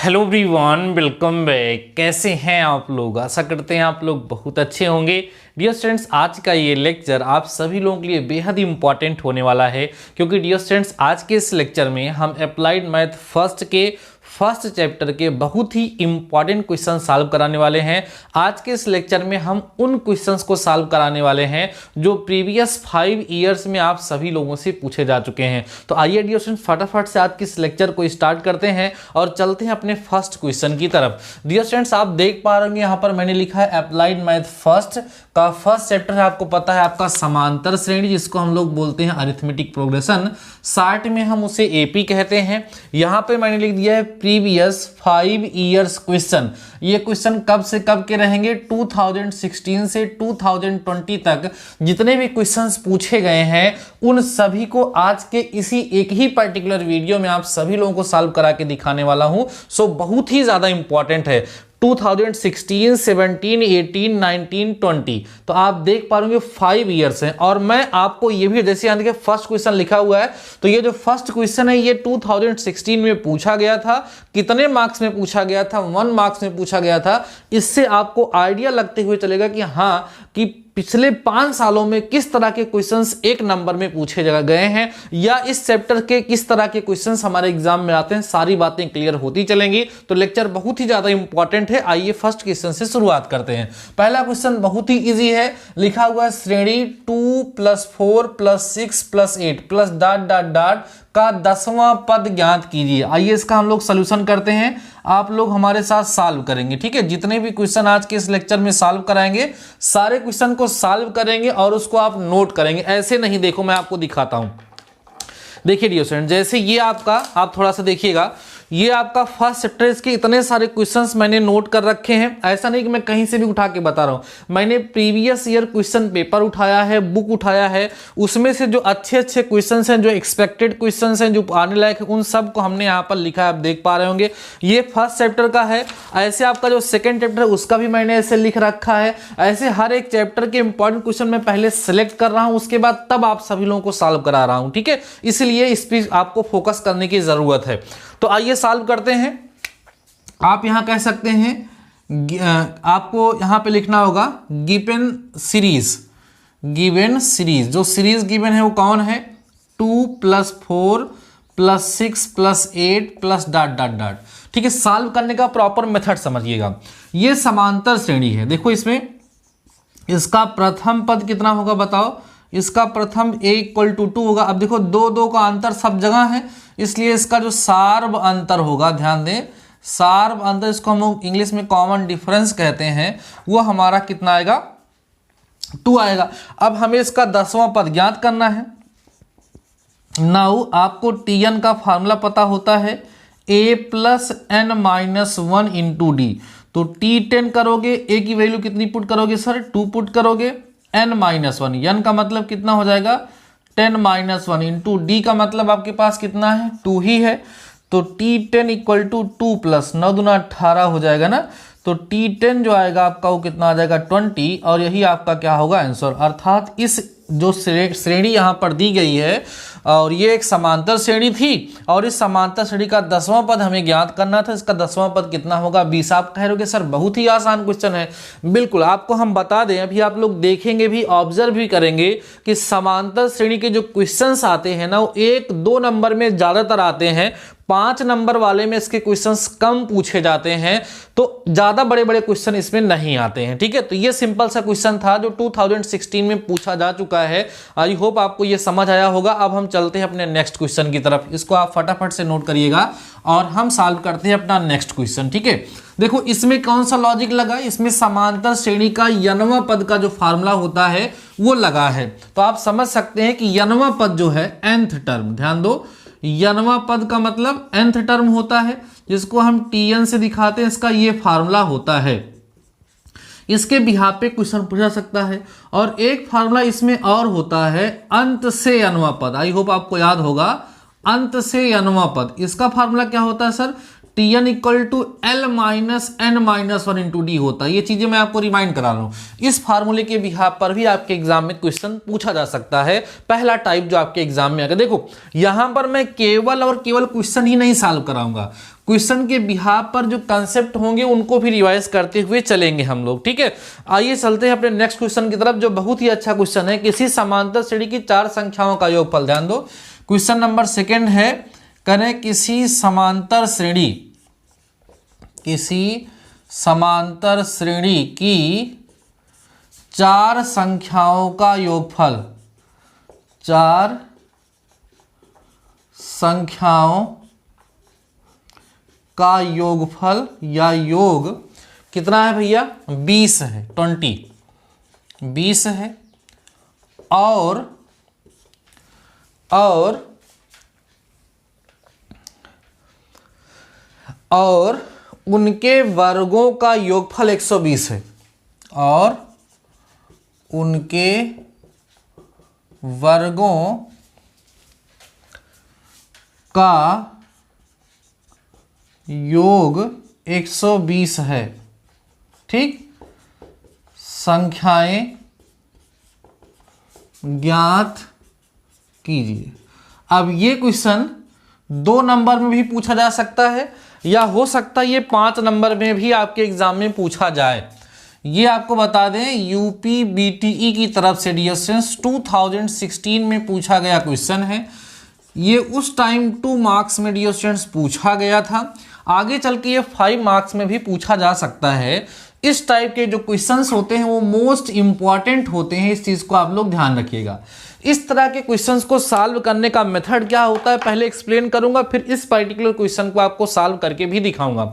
Hello everyone, welcome back. कैसे हैं आप लोग? आशा करते हैं आप लोग बहुत अच्छे होंगे। डियर स्टूडेंट्स, आज का ये लेक्चर आप सभी लोगों के लिए बेहद इंपॉर्टेंट होने वाला है, क्योंकि डियर स्टूडेंट्स आज के इस लेक्चर में हम अप्लाइड मैथ फर्स्ट चैप्टर के बहुत ही इंपॉर्टेंट क्वेश्चन सॉल्व कराने वाले हैं। आज के इस लेक्चर में हम उन क्वेश्चंस को सॉल्व कराने वाले हैं जो प्रीवियस 5 ईयर्स में आप सभी लोगों से पूछे जा चुके हैं। तो आइए डियर स्टूडेंट्स, फटाफट से आज के इस लेक्चर को स्टार्ट करते हैं और चलते हैं अपने फर्स्ट क्वेश्चन की तरफ। डियर स्टूडेंट्स, आप देख पा रहे होंगे यहाँ पर मैंने लिखा है अप्लाइड मैथ फर्स्ट का फर्स्ट चैप्टर है। आपको पता है आपका समांतर श्रेणी, जिसको हम लोग बोलते हैं अरिथमेटिक प्रोग्रेशन, शार्ट में हम उसे एपी कहते हैं। यहाँ पे मैंने लिख दिया है प्रीवियस 5 ईयर्स क्वेश्चन। ये क्वेश्चन कब से कब के रहेंगे? 2016 से 2020 तक जितने भी क्वेश्चंस पूछे गए हैं उन सभी को आज के इसी एक ही पर्टिकुलर वीडियो में आप सभी लोगों को सॉल्व करा के दिखाने वाला हूं। सो बहुत ही ज्यादा इंपॉर्टेंट है। 2016, 17, 18, 19, 20 तो आप देख पा रहे 5 ईयर्स हैं। और मैं आपको ये भी, जैसे यहाँ देखिए फर्स्ट क्वेश्चन लिखा हुआ है, तो ये जो फर्स्ट क्वेश्चन है ये 2016 में पूछा गया था। कितने मार्क्स में पूछा गया था? 1 मार्क्स में पूछा गया था। इससे आपको आइडिया लगते हुए चलेगा कि हाँ, कि पिछले 5 सालों में किस तरह के क्वेश्चंस एक नंबर में पूछे गए हैं, या इस चैप्टर के किस तरह के क्वेश्चंस हमारे एग्जाम में आते हैं, सारी बातें क्लियर होती चलेंगी। तो लेक्चर बहुत ही ज्यादा इंपॉर्टेंट है। आइए फर्स्ट क्वेश्चन से शुरुआत करते हैं। पहला क्वेश्चन बहुत ही इजी है। लिखा हुआ है श्रेणी 2 + 4 + 6 + 8 + डॉट डॉट डॉट का 10वां पद ज्ञात कीजिए। आइए इसका हम लोग सॉल्यूशन करते हैं। आप लोग हमारे साथ सॉल्व करेंगे, ठीक है। जितने भी क्वेश्चन आज के इस लेक्चर में सॉल्व कराएंगे, सारे क्वेश्चन को सॉल्व करेंगे और उसको आप नोट करेंगे। ऐसे नहीं, देखो मैं आपको दिखाता हूं। देखिए डियर स्टूडेंट, जैसे ये आपका, आप थोड़ा सा देखिएगा, ये आपका फर्स्ट चैप्टर, इसके इतने सारे क्वेश्चंस मैंने नोट कर रखे हैं। ऐसा नहीं कि मैं कहीं से भी उठा के बता रहा हूं। मैंने प्रीवियस ईयर क्वेश्चन पेपर उठाया है, बुक उठाया है, उसमें से जो अच्छे अच्छे क्वेश्चंस हैं, जो एक्सपेक्टेड क्वेश्चंस हैं, जो आने लायक है, उन सब को हमने यहाँ पर लिखा है। आप देख पा रहे होंगे ये फर्स्ट चैप्टर का है। ऐसे आपका जो सेकेंड चैप्टर है उसका भी मैंने ऐसे लिख रखा है। ऐसे हर एक चैप्टर के इंपॉर्टेंट क्वेश्चन मैं पहले सेलेक्ट कर रहा हूँ, उसके बाद तब आप सभी लोगों को सॉल्व करा रहा हूँ, ठीक है। इसलिए इस पर आपको फोकस करने की जरूरत है। तो आइए सॉल्व करते हैं। आप यहां कह सकते हैं, आपको यहां पे लिखना होगा गिवन सीरीज। जो सीरीज गिवन है वो कौन है? 2 + 4 + 6 + 8 + डॉट डॉट डॉट, ठीक है। सॉल्व करने का प्रॉपर मेथड समझिएगा। ये समांतर श्रेणी है। देखो इसमें इसका प्रथम पद कितना होगा बताओ? इसका प्रथम a = 2 होगा। अब देखो 2 का अंतर सब जगह है, इसलिए इसका जो सार्व अंतर होगा, ध्यान दें, सार्व अंतर, इसको हम लोग इंग्लिश में कॉमन डिफरेंस कहते हैं, वो हमारा कितना आएगा? 2 आएगा। अब हमें इसका 10वां पद ज्ञात करना है। नाउ आपको tn का फार्मूला पता होता है, a + n - 1 × d। तो t10 करोगे, a की वैल्यू कितनी पुट करोगे सर? 2 पुट करोगे। n - 1, n का मतलब कितना हो जाएगा? 10 - 1 × d का मतलब आपके पास कितना है? 2 ही है। तो t10 = 2 + 9 × 18 हो जाएगा ना। तो t10 जो आएगा आपका वो कितना आ जाएगा? 20। और यही आपका क्या होगा? आंसर। अर्थात इस जो श्रेणी यहाँ पर दी गई है, और ये एक समांतर श्रेणी थी, और इस समांतर श्रेणी का 10वां पद हमें ज्ञात करना था। इसका 10वां पद कितना होगा? 20। आप कह रहे हो सर बहुत ही आसान क्वेश्चन है। बिल्कुल, आपको हम बता दें, अभी आप लोग देखेंगे भी, ऑब्जर्व भी करेंगे कि समांतर श्रेणी के जो क्वेश्चंस आते हैं ना, वो 1-2 नंबर में ज्यादातर आते हैं। 5 नंबर वाले में इसके क्वेश्चंस कम पूछे जाते हैं, तो ज्यादा बड़े बड़े क्वेश्चन इसमें नहीं आते हैं, ठीक है। तो ये सिंपल सा क्वेश्चन था जो 2016 में पूछा जा चुका है। आई होप आपको ये समझ आया होगा। अब हम चलते हैं अपने नेक्स्ट क्वेश्चन की तरफ। इसको आप फटाफट से नोट करिएगा और हम सॉल्व करते हैं अपना नेक्स्ट क्वेश्चन, ठीक है। देखो इसमें कौन सा लॉजिक लगा? इसमें समांतर श्रेणी का n वां पद का जो फार्मूला होता है वो लगा है। तो आप समझ सकते हैं कि n वां पद जो है nth टर्म, ध्यान दो, n वां पद का मतलब nth टर्म होता है, जिसको हम tn से दिखाते हैं। इसका ये फार्मूला होता है। इसके बिहाफ पे क्वेश्चन पूछा सकता है। और एक फार्मूला इसमें और होता है, अंत से n वां पद। आई होप आपको याद होगा, अंत से n वां पद। इसका फार्मूला क्या होता है sir? Tn = L - n - 1 × d होता है। ये चीजें मैं आपको रिमाइंड करा रहा हूं। इस फार्मूले के बिहाफ पर भी आपके एग्जाम में क्वेश्चन पूछा जा सकता है। पहला टाइप जो आपके एग्जाम में आएगा। देखो यहां पर मैं केवल और केवल क्वेश्चन ही नहीं सॉल्व कराऊंगा, क्वेश्चन के बिहाफ पर जो कंसेप्ट होंगे उनको भी रिवाइज करते हुए चलेंगे हम लोग, ठीक है। आइए चलते हैं अपने नेक्स्ट क्वेश्चन की तरफ, जो बहुत ही अच्छा क्वेश्चन है। किसी समांतर श्रेणी की 4 संख्याओं का योगफल, ध्यान दो, क्वेश्चन नंबर 2 है, करें किसी समांतर श्रेणी की 4 संख्याओं का योगफल, 4 संख्याओं का योगफल या योग कितना है भैया, 20 है, 20 है। और उनके वर्गों का योगफल 120 है, और उनके वर्गों का योग 120 है, ठीक। संख्याएं ज्ञात कीजिए। अब ये क्वेश्चन 2 नंबर में भी पूछा जा सकता है, या हो सकता है ये 5 नंबर में भी आपके एग्जाम में पूछा जाए। ये आपको बता दें, यूपी बीटीई की तरफ से डियर स्टूडेंट्स 2016 में पूछा गया क्वेश्चन है। ये उस टाइम 2 मार्क्स में डियर स्टूडेंट्स पूछा गया था। आगे चल के ये 5 मार्क्स में भी पूछा जा सकता है। इस टाइप के जो क्वेश्चंस होते हैं वो मोस्ट इंपॉर्टेंट होते हैं, इस चीज को आप लोग ध्यान रखिएगा। इस तरह के क्वेश्चंस को सॉल्व करने का मेथड क्या होता है पहले एक्सप्लेन करूंगा, फिर इस पर्टिकुलर क्वेश्चन को आपको सॉल्व करके भी दिखाऊंगा।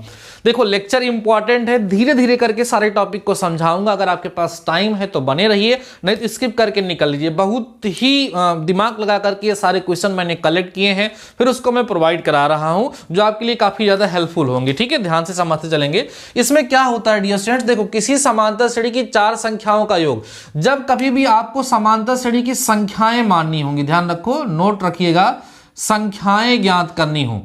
देखो लेक्चर इंपॉर्टेंट है, धीरे धीरे करके सारे टॉपिक को समझाऊंगा। अगर आपके पास टाइम है तो बने रहिए, नहीं तो स्किप करके निकल लीजिए। बहुत ही दिमाग लगा करके ये सारे क्वेश्चन मैंने कलेक्ट किए हैं, फिर उसको मैं प्रोवाइड करा रहा हूं, जो आपके लिए काफी ज्यादा हेल्पफुल होंगे, ठीक है। ध्यान से समझते चलेंगे। इसमें क्या होता है डियर स्टूडेंट्स, देखो किसी समांतर श्रेणी की 4 संख्याओं का योग, जब कभी भी आपको समांतर श्रेणी की संख्याएं माननी होंगी, ध्यान रखो, नोट रखिएगा, संख्याएं ज्ञात करनी हो।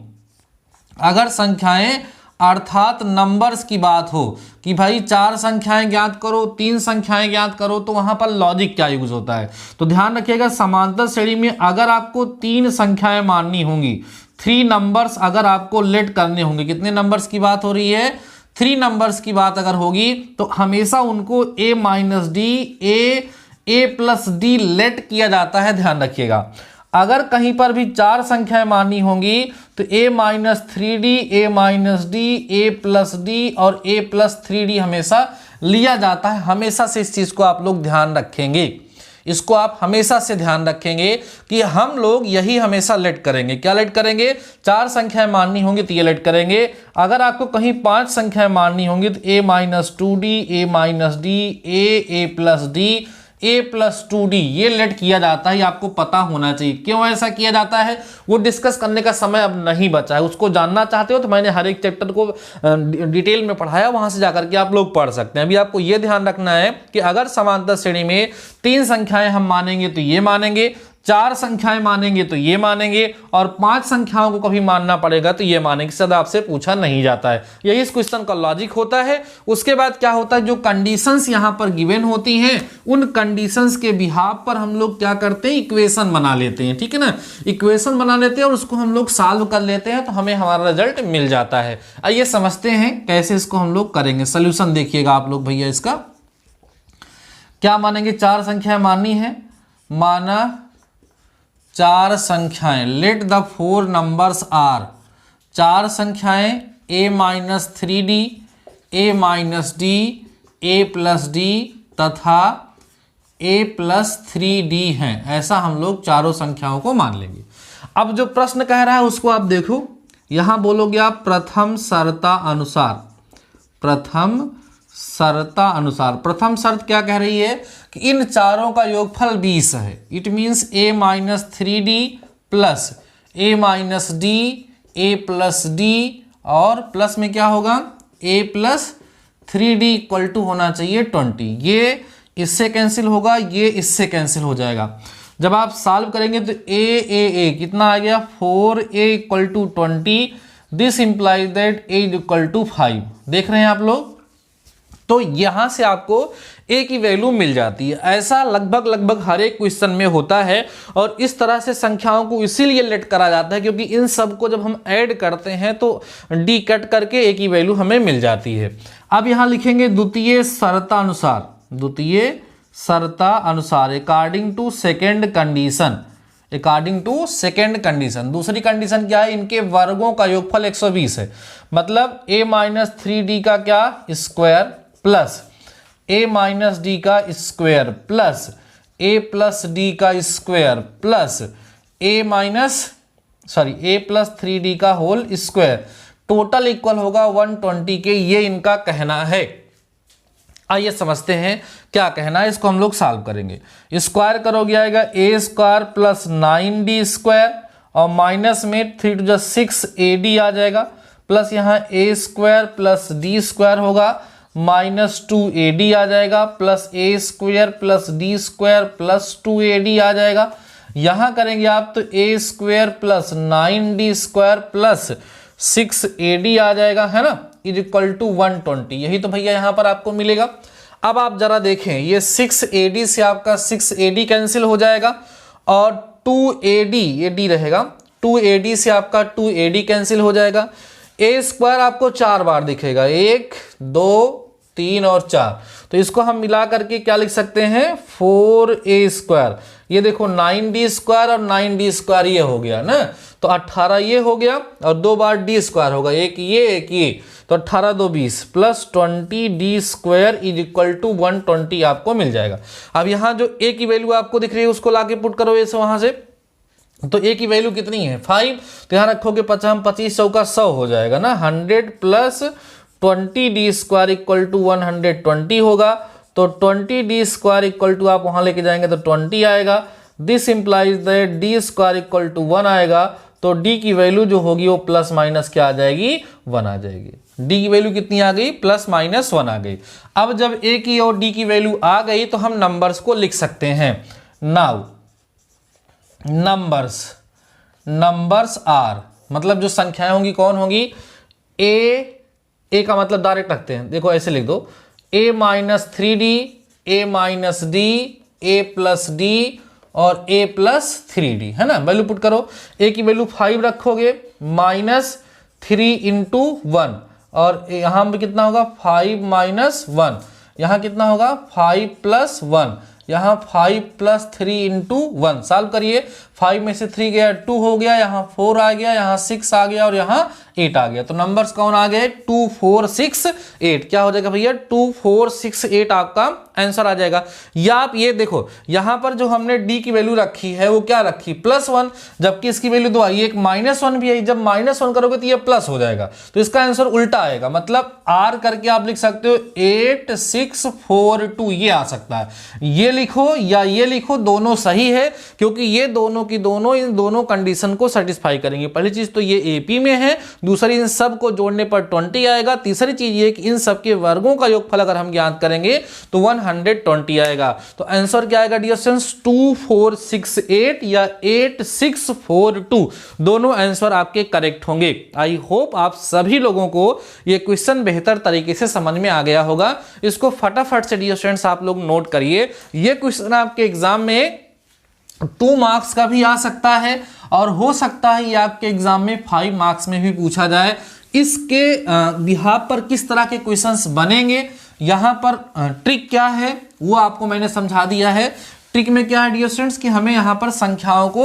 अगर संख्याएं अर्थात नंबर्स की बात हो कि भाई 4 संख्याएं ज्ञात करो, 3 संख्याएं ज्ञात करो, तो वहां पर लॉजिक क्या यूज होता है। तो ध्यान रखिएगा, समांतर श्रेणी में अगर आपको 3 संख्याएं माननी होंगी, 3 नंबर्स अगर आपको लेट करने होंगे, कितने नंबर्स की बात हो रही है, 3 नंबर्स की बात अगर होगी, तो हमेशा उनको a minus D, a plus D let किया जाता है, ध्यान रखिएगा। अगर कहीं पर भी 4 संख्याएं माननी होंगी तो a minus 3d, a minus D, a plus D और a प्लस 3d हमेशा लिया जाता है। हमेशा से इस चीज को आप लोग ध्यान रखेंगे, इसको आप हमेशा से ध्यान रखेंगे कि हम लोग यही हमेशा लेट करेंगे। क्या लेट करेंगे, 4 संख्याएं माननी होंगी तो ये लेट करेंगे। अगर आपको कहीं 5 संख्याएं माननी होंगी तो a minus 2d, a minus D, a plus D, a plus 2d ये लेट किया जाता है। ये आपको पता होना चाहिए क्यों ऐसा किया जाता है, वो डिस्कस करने का समय अब नहीं बचा है। उसको जानना चाहते हो तो मैंने हर एक चैप्टर को डिटेल में पढ़ाया, वहां से जाकर के आप लोग पढ़ सकते हैं। अभी आपको ये ध्यान रखना है कि अगर समांतर श्रेणी में 3 संख्याएं हम मानेंगे तो ये मानेंगे, 4 संख्याएं मानेंगे तो ये मानेंगे, और 5 संख्याओं को कभी मानना पड़ेगा तो ये मानेंगे। सदा आपसे पूछा नहीं जाता है, यही इस क्वेश्चन का लॉजिक होता है। उसके बाद क्या होता है, जो कंडीशंस यहां पर गिवन होती हैं, उन कंडीशंस के बिहाफ पर हम लोग क्या करते हैं, इक्वेशन बना लेते हैं, ठीक है ना। इक्वेशन बना लेते हैं और उसको हम लोग सॉल्व कर लेते हैं, तो हमें हमारा रिजल्ट मिल जाता है। आइए समझते हैं कैसे इसको हम लोग करेंगे। सोल्यूशन देखिएगा आप लोग भैया, इसका क्या मानेंगे, 4 संख्याएं माननी है, माना 4 संख्याएं, लेट द 4 नंबर्स आर, 4 संख्याएं a minus 3d, a minus D, a plus D तथा a प्लस 3d हैं। ऐसा हम लोग चारों संख्याओं को मान लेंगे। अब जो प्रश्न कह रहा है उसको आप देखो, यहां बोलोगे आप प्रथम शर्ता अनुसार, प्रथम शर्ता अनुसार। प्रथम शर्त क्या कह रही है कि इन चारों का योगफल 20 है। It means a minus 3d plus a minus D, a plus D, और प्लस में क्या होगा, a plus 3d equal to होना चाहिए 20। ये इससे कैंसिल होगा, ये इससे कैंसिल हो जाएगा। जब आप सॉल्व करेंगे तो a कितना आ गया, 4a equal to 20। This implies that a equal to 5। देख रहे हैं आप लोग, तो यहां से आपको a की वैल्यू मिल जाती है। ऐसा लगभग हर एक क्वेश्चन में होता है और इस तरह से संख्याओं को इसीलिए लेट करा जाता है क्योंकि इन सब को जब हम ऐड करते हैं तो d कट करके a की वैल्यू हमें मिल जाती है। अब यहां लिखेंगे द्वितीय शर्तानुसार, द्वितीय शर्तानुसार according to second condition, according to second condition. दूसरी कंडीशन क्या है, इनके वर्गों का योगफल 120 है, मतलब a माइनस 3d का क्या square plus a minus D का square plus a plus D का square plus a plus 3d का होल स्क्वायर, टोटल इक्वल होगा 120 के, ये इनका कहना है। आइए समझते हैं क्या कहना है, इसको हम लोग सॉल्व करेंगे। स्क्वायर करोगे आएगा a square plus 9d square और माइनस में 3 to 6 ad आ जाएगा, प्लस यहाँ a square plus d square होगा माइनस 2ad आ जाएगा, plus a square plus d square plus 2ad आ जाएगा। यहाँ करेंगे आप तो a square plus 9d square plus 6ad आ जाएगा, है ना, इज इक्वल टू 120। यही तो भैया यहाँ पर आपको मिलेगा। अब आप जरा देखें, ये 6ad से आपका 6ad कैंसिल हो जाएगा और 2ad ये d रहेगा, 2ad से आपका 2ad कैंसिल हो जाएगा। a स्क्वायर आपको 4 बार दिखेगा, 1 2 3 और 4, तो इसको हम मिला करके क्या लिख सकते हैं 4a स्क्वायर। ये देखो 9d स्क्वायर और 9d स्क्वायर ये हो गया ना, तो 18 ये हो गया और 2 बार d स्क्वायर होगा, एक ये, तो 18 2 20 plus 20d square is equal to 120 आपको मिल जाएगा। अब यहाँ जो a की वैल्यू आपको दिख रही है उसको लाके पुट करो ऐसे वहां से, तो a की वैल्यू कितनी है 5, तो यहाँ रखोगे 25 चौका 100 हो जाएगा ना, 100 plus 20d square equal to 120 होगा, तो 20d स्क्वायर इक्वल टू आप वहां लेके जाएंगे तो 20 आएगा। This implies that d square equal to 1 आएगा, तो d की वैल्यू जो होगी वो प्लस माइनस क्या आ जाएगी 1 आ जाएगी। d की वैल्यू कितनी आ गई प्लस माइनस 1 आ गई। अब जब a की और d की वैल्यू आ गई तो हम नंबर्स को लिख सकते हैं। नाउ नंबर्स आर, मतलब जो संख्याएं होंगी कौन होंगी, a का मतलब डायरेक्ट रखते हैं, देखो ऐसे लिख दो a minus 3d, a minus d, a plus d और a प्लस 3d, है ना। वैल्यू पुट करो, a की वैल्यू 5 रखोगे माइनस 3 इंटू 1 और यहां पे कितना होगा 5 माइनस 1, यहां कितना होगा 5 प्लस 1, यहाँ 5 प्लस 3 इंटू 1, सॉल्व करिए, 5 में से 3 गया 2 हो गया, यहाँ 4 आ गया, यहाँ 6 आ गया और यहाँ 8 आ गया, तो नंबर्स कौन आ गए 2 4 6 8, क्या हो जाएगा भैया 2 4 6 8 आपका आंसर आ जाएगा। या आप ये देखो यहाँ पर जो हमने d की वैल्यू रखी है वो क्या रखी +1, जबकि इसकी वैल्यू 2 आई, एक -1 भी आई, जब -1 करोगे तो ये प्लस हो जाएगा, तो इसका आंसर उल्टा आएगा, मतलब r करके आप लिख सकते हो 8 6 4 2, ये आ सकता है, ये लिखो या ये लिखो, दोनों सही है क्योंकि ये दोनों की दोनों इन दोनों कंडीशन को सेटिस्फाई करेंगे। पहली चीज तो ये एपी में है, दूसरी इन सब को जोड़ने पर 20 आएगा, तीसरी चीज ये कि इन सब के वर्गों का योगफल अगर हम ज्ञात करेंगे तो 120 आएगा। तो आंसर क्या आएगा डियर स्टूडेंट्स 2468 या 8642, दोनों आंसर आपके करेक्ट होंगे। आई होप आप सभी लोगों को ये क्वेश्चन बेहतर तरीके से समझ में आ गया होगा। इसको फटाफट से डियर स्टूडेंट्स आप लोग नोट करिए, ये क्वेश्चन आपके एग्जाम में 2 मार्क्स का भी आ सकता है और हो सकता है ये आपके एग्जाम में 5 मार्क्स में भी पूछा जाए। इसके बिहाफ पर किस तरह के क्वेश्चंस बनेंगे, यहाँ पर ट्रिक क्या है वो आपको मैंने समझा दिया है। ट्रिक में क्या है डियर स्टूडेंट्स कि हमें यहाँ पर संख्याओं को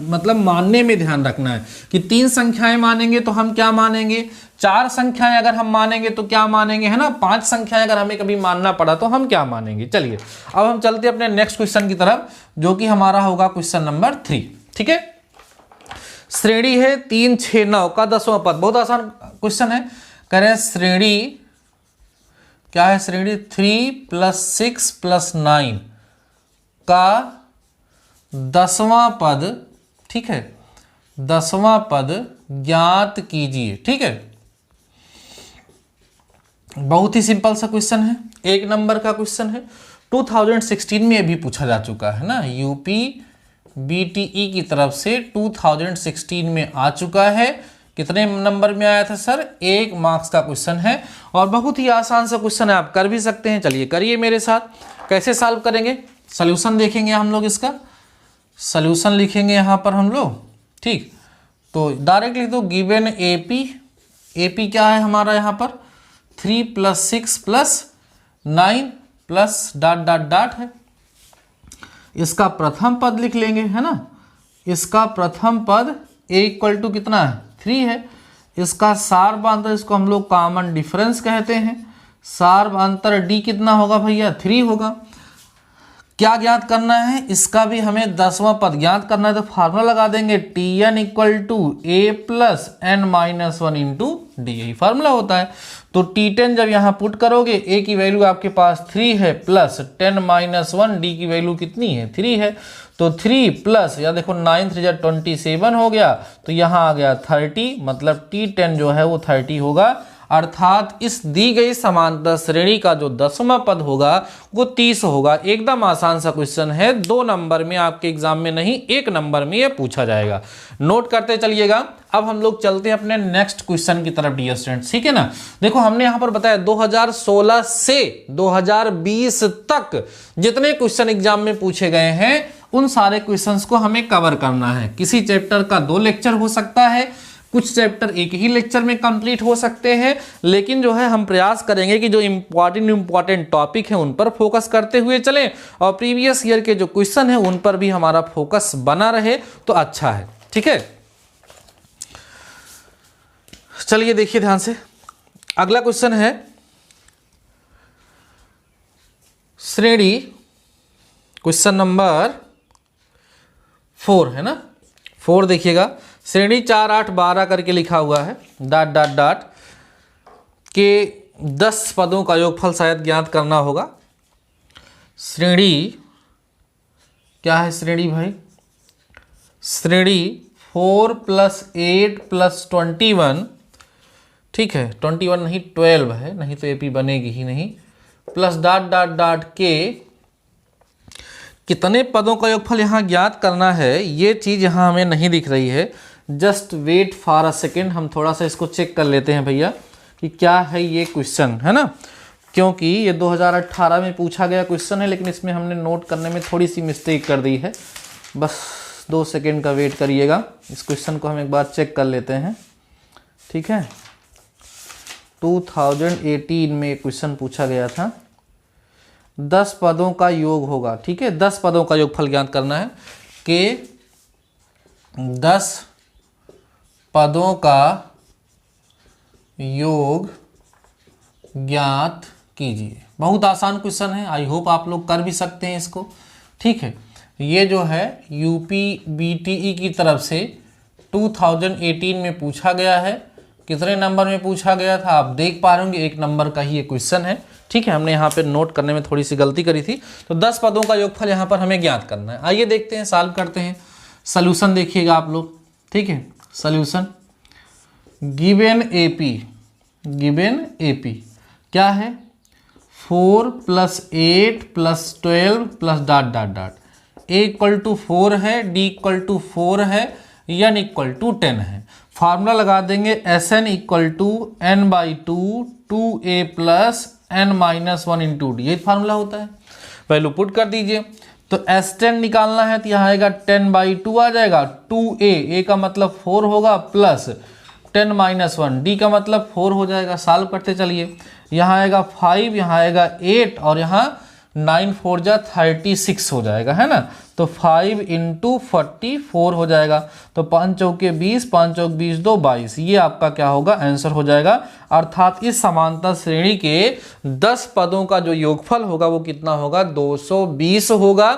मतलब मानने में ध्यान रखना है कि 3 संख्याएं मानेंगे तो हम क्या मानेंगे, 4 संख्याएं अगर हम मानेंगे तो क्या मानेंगे, है ना, 5 संख्याएं अगर हमें कभी मानना पड़ा तो हम क्या मानेंगे। चलिए अब हम चलते हैं अपने नेक्स्ट क्वेश्चन की तरफ जो कि हमारा होगा क्वेश्चन नंबर 3। ठीक है, श्रेणी है 3 6 9 का 10वां पद, बहुत आसान क्वेश्चन है। कह रहे हैं श्रेणी क्या है, श्रेणी 3 + 6 + 9 का 10वां पद, ठीक है, 10वां पद ज्ञात कीजिए। ठीक है, बहुत ही सिंपल सा क्वेश्चन है, 1 नंबर का क्वेश्चन है, 2016 में भी पूछा जा चुका है ना, यूपी बीटीई की तरफ से 2016 में आ चुका है। कितने नंबर में आया था सर? 1 मार्क्स का क्वेश्चन है और बहुत ही आसान सा क्वेश्चन है, आप कर भी सकते हैं। चलिए करिए मेरे साथ। कैसे सॉल्व करेंगे? सॉल्यूशन देखेंगे हम लोग, इसका सॉल्यूशन लिखेंगे यहाँ पर हम लोग। ठीक, तो डायरेक्ट लिख दो गिवन एपी क्या है हमारा यहाँ पर 3 + 6 + 9 प्लस डॉट डॉट डॉट है। इसका प्रथम पद लिख लेंगे, है ना। इसका प्रथम पद a = कितना है? 3 है। इसका सार्वधातुक, इसको हम लोग कॉमन डिफरेंस कहते हैं। सार्वधातुक d कितना होगा भैया? 3 होगा। क्या ज्ञात करना है? इसका भी हमें 10वां पद ज्ञात करना है, तो फार्मूला लगा देंगे Tn = a + n-1 × d, यही फार्मूला होता है। तो T10 जब यहाँ पुट करोगे, a की वैल्यू आपके पास 3 है प्लस 10-1, d की वैल्यू कितनी है? 3 है। तो 3 प्लस या देखो 9 3 = 27 हो गया, तो यहाँ आ गया 30, मतलब T10 जो है वो 30 होगा। अर्थात इस दी गई समांतर श्रेणी का जो 10वां पद होगा वो 30 होगा। एकदम आसान सा क्वेश्चन है, 2 नंबर में आपके एग्जाम में नहीं, 1 नंबर में ये पूछा जाएगा। नोट करते चलिएगा। अब हम लोग चलते हैं अपने नेक्स्ट क्वेश्चन की तरफ डियर स्टूडेंट्स, ठीक है ना। देखो हमने यहाँ पर बताया 2016 से 2020 तक जितने क्वेश्चन एग्जाम में पूछे गए हैं उन सारे क्वेश्चंस को हमें कवर करना है। किसी चैप्टर का 2 लेक्चर हो सकता है, कुछ चैप्टर एक ही लेक्चर में कंप्लीट हो सकते हैं, लेकिन जो है हम प्रयास करेंगे कि जो इंपॉर्टेंट टॉपिक है उन पर फोकस करते हुए चलें और प्रीवियस ईयर के जो क्वेश्चन है उन पर भी हमारा फोकस बना रहे तो अच्छा है, ठीक है। चलिए देखिए ध्यान से, अगला क्वेश्चन है श्रेणी क्वेश्चन नंबर 4 है ना। 4 देखिएगा, श्रेणी 4 8 12 करके लिखा हुआ है, डॉट डॉट डॉट के 10 पदों का योगफल शायद ज्ञात करना होगा। श्रेणी क्या है? श्रेणी भाई श्रेणी 4 + 8 + 21, ठीक है 21 नहीं 12 है, नहीं तो एपी बनेगी ही नहीं, प्लस डॉट डॉट डॉट के कितने पदों का योगफल यहाँ ज्ञात करना है, ये चीज़ यहाँ हमें नहीं दिख रही है। Just wait for a second, हम थोड़ा सा इसको चेक कर लेते हैं भैया कि क्या है ये क्वेश्चन, है ना। क्योंकि ये 2018 में पूछा गया क्वेश्चन है, लेकिन इसमें हमने नोट करने में थोड़ी सी मिस्टेक कर दी है। बस 2 सेकेंड का वेट करिएगा, इस क्वेश्चन को हम एक बार चेक कर लेते हैं, ठीक है। 2018 में क्वेश्चन पूछा गया था, 10 पदों का योग होगा, ठीक है। 10 पदों का योगफल ज्ञात करना है कि 10 पदों का योग ज्ञात कीजिए। बहुत आसान क्वेश्चन है, आई होप आप लोग कर भी सकते हैं इसको, ठीक है। ये जो है यूपीबीटीई की तरफ से 2018 में पूछा गया है। कितने नंबर में पूछा गया था आप देख पा रहे होंगे, 1 नंबर का ही ये क्वेश्चन है, ठीक है। हमने यहाँ पे नोट करने में थोड़ी सी गलती करी थी। तो 10 पदों का योगफल यहाँ पर हमें ज्ञात करना है। आइए देखते हैं, सॉल्व करते हैं। सॉल्यूशन देखिएगा आप लोग, ठीक है। सॉल्यूशन गिवन एपी क्या है? 4 + 8 + 12 plus dot dot dot. a = 4 है, d = 4 है, n = 10 है। फार्मूला लगा देंगे Sn = n/2 2a + n-1 × d, यही फार्मूला होता है। वैल्यू पुट कर दीजिए, तो S10 निकालना है तो यहाँ आएगा 10/2 आ जाएगा, 2a का मतलब 4 होगा प्लस 10-1, d का मतलब 4 हो जाएगा। सॉल्व करते चलिए, यहाँ आएगा 5, यहाँ आएगा 8 और यहाँ 9 4 जा 36 हो जाएगा, है ना। तो 5 × 44 हो जाएगा, तो 5 चौके 20, 5 चौक 20 2 22, ये आपका क्या होगा? आंसर हो जाएगा। अर्थात इस समांतर श्रेणी के 10 पदों का जो योगफल होगा वो कितना होगा? 220 होगा।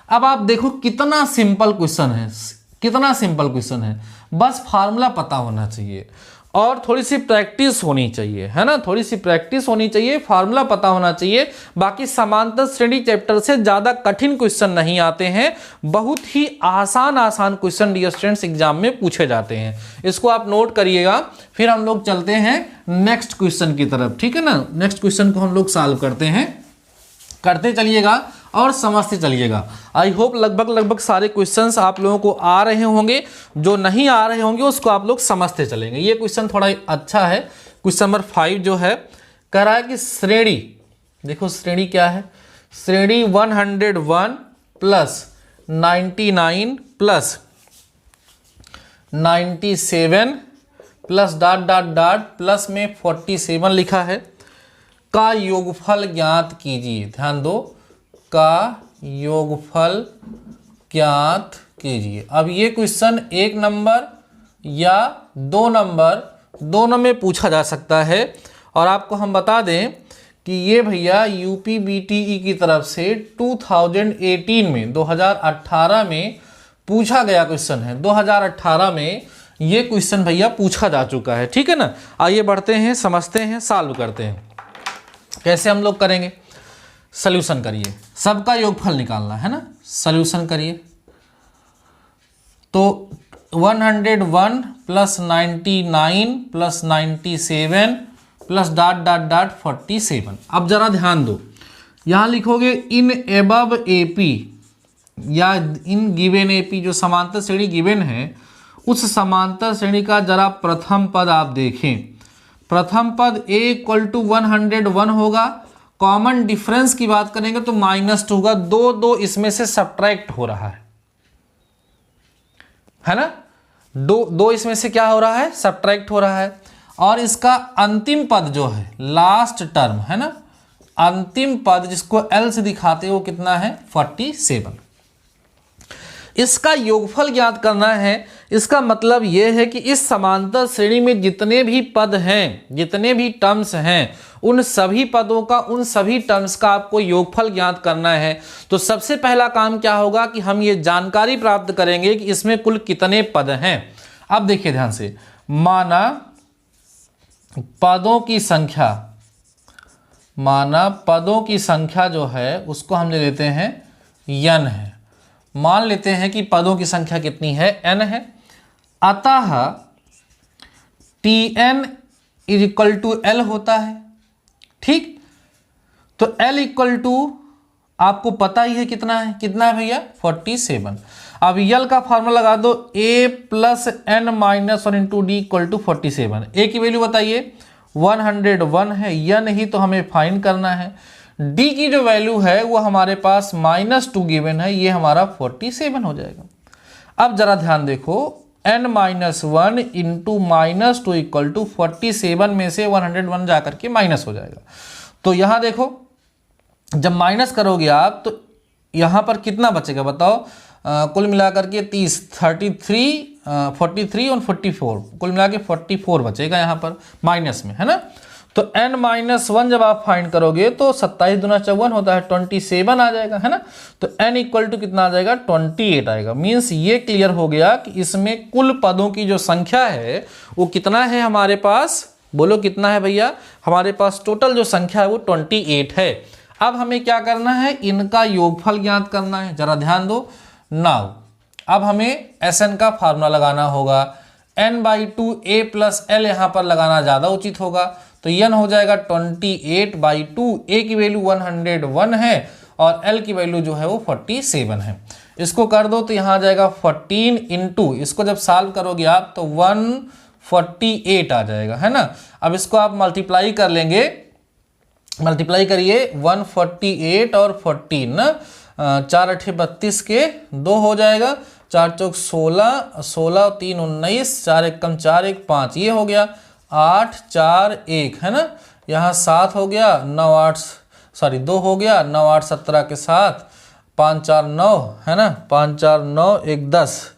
अब आप देखो कितना सिंपल क्वेश्चन है, कितना सिंपल क्वेश्चन है। बस फार्मूला पता होना चाहिए और थोड़ी सी प्रैक्टिस होनी चाहिए, है ना। थोड़ी सी प्रैक्टिस होनी चाहिए, फार्मूला पता होना चाहिए। बाकी समांतर श्रेणी चैप्टर से ज़्यादा कठिन क्वेश्चन नहीं आते हैं, बहुत ही आसान क्वेश्चन डियर स्टूडेंट्स एग्जाम में पूछे जाते हैं। इसको आप नोट करिएगा। फिर हम लोग चलते हैं नेक्स्ट क्वेश्चन की तरफ, ठीक है ना। नेक्स्ट क्वेश्चन को हम लोग सॉल्व करते हैं, करते चलिएगा। और समझते चलिएगा। आई होप लगभग सारे क्वेश्चंस आप लोगों को आ रहे होंगे, जो नहीं आ रहे होंगे उसको आप लोग समझते चलेंगे। ये क्वेश्चन थोड़ा अच्छा है। क्वेश्चन नंबर 5 जो है कह रहा है कि श्रेणी, देखो श्रेणी क्या है, श्रेणी 101 plus 99 plus 97 plus dot dot dot plus में 47 लिखा है, का योगफल ज्ञात कीजिए। ध्यान दो, का योगफल ज्ञात कीजिए। अब ये क्वेश्चन 1 नंबर या 2 नंबर दोनों में पूछा जा सकता है। और आपको हम बता दें कि ये भैया यूपीबीटीई की तरफ से 2018 में 2018 में पूछा गया क्वेश्चन है। 2018 में ये क्वेश्चन भैया पूछा जा चुका है, ठीक है ना। आइए बढ़ते हैं, समझते हैं, सॉल्व करते हैं। कैसे हम लोग करेंगे, सॉल्यूशन करिए, सबका योगफल निकालना है ना। सॉल्यूशन करिए तो 101 plus 99 plus 97 plus dot dot dot 47। अब जरा ध्यान दो, यहाँ लिखोगे इन एबव एपी या इन गिवन एपी, जो समांतर श्रेणी गिवन है उस समांतर श्रेणी का जरा प्रथम पद आप देखें। प्रथम पद a इक्वल टू 101 होगा, कॉमन डिफरेंस की बात करेंगे तो -2 होगा। दो इसमें से सब्ट्रैक्ट हो रहा है ना। दो इसमें से क्या हो रहा है, सब्ट्रैक्ट हो रहा है। और इसका अंतिम पद जो है, लास्ट टर्म है ना, अंतिम पद जिसको L से दिखाते हैं वो कितना है, 47। इसका योगफल ज्ञात करना है। इसका मतलब यह है कि इस समांतर श्रेणी में जितने भी पद हैं, जितने भी टर्म्स हैं, उन सभी पदों का, उन सभी टर्म्स का आपको योगफल ज्ञात करना है। तो सबसे पहला काम क्या होगा कि हम ये जानकारी प्राप्त करेंगे कि इसमें कुल कितने पद हैं। अब देखिए ध्यान से, माना पदों की संख्या, माना पदों की संख्या जो है उसको हम ले लेते हैं n है। मान लेते हैं कि पदों की संख्या कितनी है, n है। अतः Tn is equal to L होता है, ठीक। तो L इक्वल टू आपको पता ही है कितना है, कितना है भैया, 47। अब L का फॉर्मूला लगा दो, a plus n minus 1 into D equal to 47। a की वैल्यू बताइए 101 है, n ही तो हमें फाइंड करना है। d की जो वैल्यू है वो हमारे पास -2 गिवन है, ये हमारा 47 हो जाएगा। अब जरा ध्यान देखो, n-1 इंटू -2 इक्वल टू 47 में से 101 जाकर के माइनस हो जाएगा। तो यहाँ देखो, जब माइनस करोगे आप तो यहाँ पर कितना बचेगा बताओ। कुल मिलाकर के 43 और 44, कुल मिला के 44 बचेगा यहाँ पर माइनस में, है ना। तो n-1 जब आप फाइंड करोगे तो 27 दूना 54 होता है, 27 आ जाएगा, है ना। तो n इक्वल टू कितना आ जाएगा, 28 आएगा। मीन्स ये क्लियर हो गया कि इसमें कुल पदों की जो संख्या है वो कितना है हमारे पास, बोलो कितना है भैया, हमारे पास टोटल जो संख्या है वो 28 है। अब हमें क्या करना है, इनका योगफल ज्ञात करना है। जरा ध्यान दो, नाउ अब हमें Sn का फार्मूला लगाना होगा। n/2 a प्लस l यहाँ पर लगाना ज़्यादा उचित होगा। तो n हो जाएगा 28/2, a की वैल्यू 101 है और l की वैल्यू जो है वो 47 है। इसको कर दो तो यहाँ आ जाएगा 14 इंटू, इसको जब सॉल्व करोगे आप तो 148 आ जाएगा, है ना। अब इसको आप मल्टीप्लाई कर लेंगे, मल्टीप्लाई करिए 148 और 14 ना, 4 8 32 के 2 हो जाएगा, 4 चौक 16, 16 और 3 19, 4 1 कम 4 1 5, ये हो गया 8 4 1, है ना। यहाँ 7 हो गया, 2 हो गया, 9 8 17 के साथ 5 4 9, है ना, 5 4 9 1 10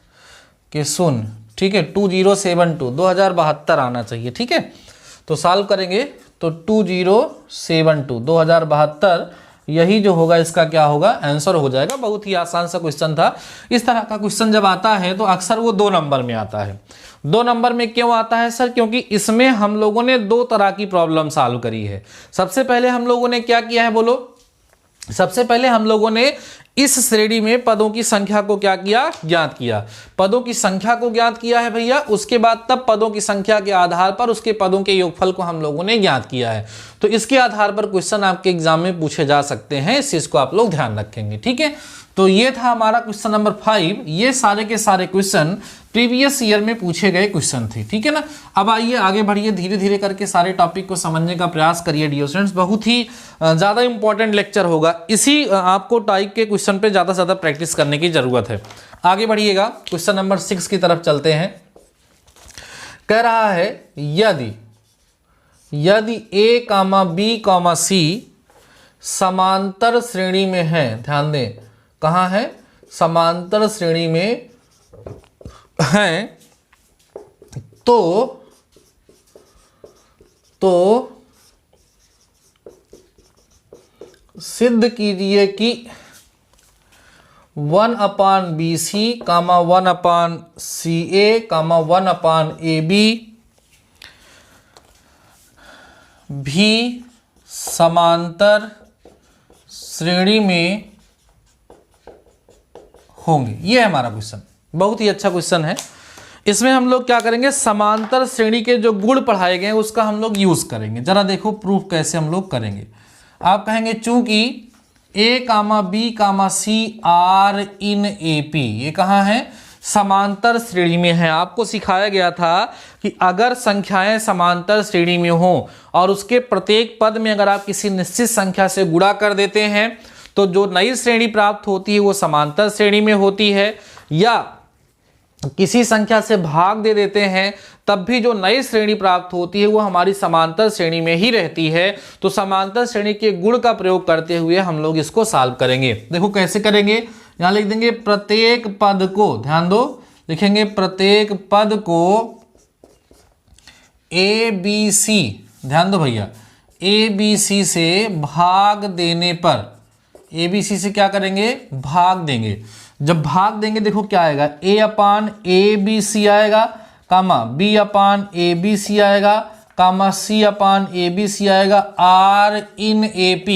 के 0, ठीक है। 2072 2072 आना चाहिए, ठीक है। तो सॉल्व करेंगे तो 2072 2072 यही जो होगा इसका क्या होगा, आंसर हो जाएगा। बहुत ही आसान सा क्वेश्चन था। इस तरह का क्वेश्चन जब आता है तो अक्सर वो 2 नंबर में आता है। 2 नंबर में क्यों आता है सर, क्योंकि इसमें हम लोगों ने 2 तरह की प्रॉब्लम सॉल्व करी है। सबसे पहले हम लोगों ने क्या किया है बोलो, सबसे पहले हम लोगों ने इस श्रेणी में पदों की संख्या को क्या किया, ज्ञात किया। पदों की संख्या को ज्ञात किया है भैया, उसके बाद तब पदों की संख्या के आधार पर उसके पदों के योगफल को हम लोगों ने ज्ञात किया है। तो इसके आधार पर क्वेश्चन आपके एग्जाम में पूछे जा सकते हैं, इस चीज को आप लोग ध्यान रखेंगे। ठीक है, तो ये था हमारा क्वेश्चन नंबर 5। ये सारे के सारे क्वेश्चन प्रीवियस ईयर में पूछे गए क्वेश्चन थे। ठीक है ना। अब आइए आगे बढ़िए, धीरे धीरे करके सारे टॉपिक को समझने का प्रयास करिए डियर स्टूडेंट्स। बहुत ही ज़्यादा इंपॉर्टेंट लेक्चर होगा, इसी आपको टाइप के क्वेश्चन पे ज़्यादा से ज़्यादा प्रैक्टिस करने की जरूरत है। आगे बढ़िएगा, क्वेश्चन नंबर 6 की तरफ चलते हैं। कह रहा है यदि A, B, C समांतर श्रेणी में है, ध्यान दें कहाँ है, समांतर श्रेणी में है, तो सिद्ध कीजिए कि 1/BC, 1/CA, 1/AB भी समांतर श्रेणी में होंगे। ये है हमारा क्वेश्चन, बहुत ही अच्छा क्वेश्चन है। इसमें हम लोग क्या करेंगे, समांतर श्रेणी के जो गुण पढ़ाए गए हैं उसका हम लोग यूज करेंगे। जरा देखो प्रूफ कैसे हम लोग करेंगे। आप कहेंगे चूंकि A, B, C are in AP, ये कहाँ है, समांतर श्रेणी में है। आपको सिखाया गया था कि अगर संख्याएं समांतर श्रेणी में हो और उसके प्रत्येक पद में अगर आप किसी निश्चित संख्या से गुणा कर देते हैं तो जो नई श्रेणी प्राप्त होती है वो समांतर श्रेणी में होती है, या किसी संख्या से भाग दे देते हैं तब भी जो नई श्रेणी प्राप्त होती है वो हमारी समांतर श्रेणी में ही रहती है। तो समांतर श्रेणी के गुण का प्रयोग करते हुए हम लोग इसको सॉल्व करेंगे। देखो कैसे करेंगे, यहां लिख देंगे प्रत्येक पद को, ध्यान दो, लिखेंगे प्रत्येक पद को ABC, ध्यान दो भैया, ABC से भाग देने पर, ABC से क्या करेंगे, भाग देंगे। जब भाग देंगे देखो क्या आएगा, A/ABC आएगा, कामा B/ABC आएगा, कामा C/ABC आएगा, R in AP।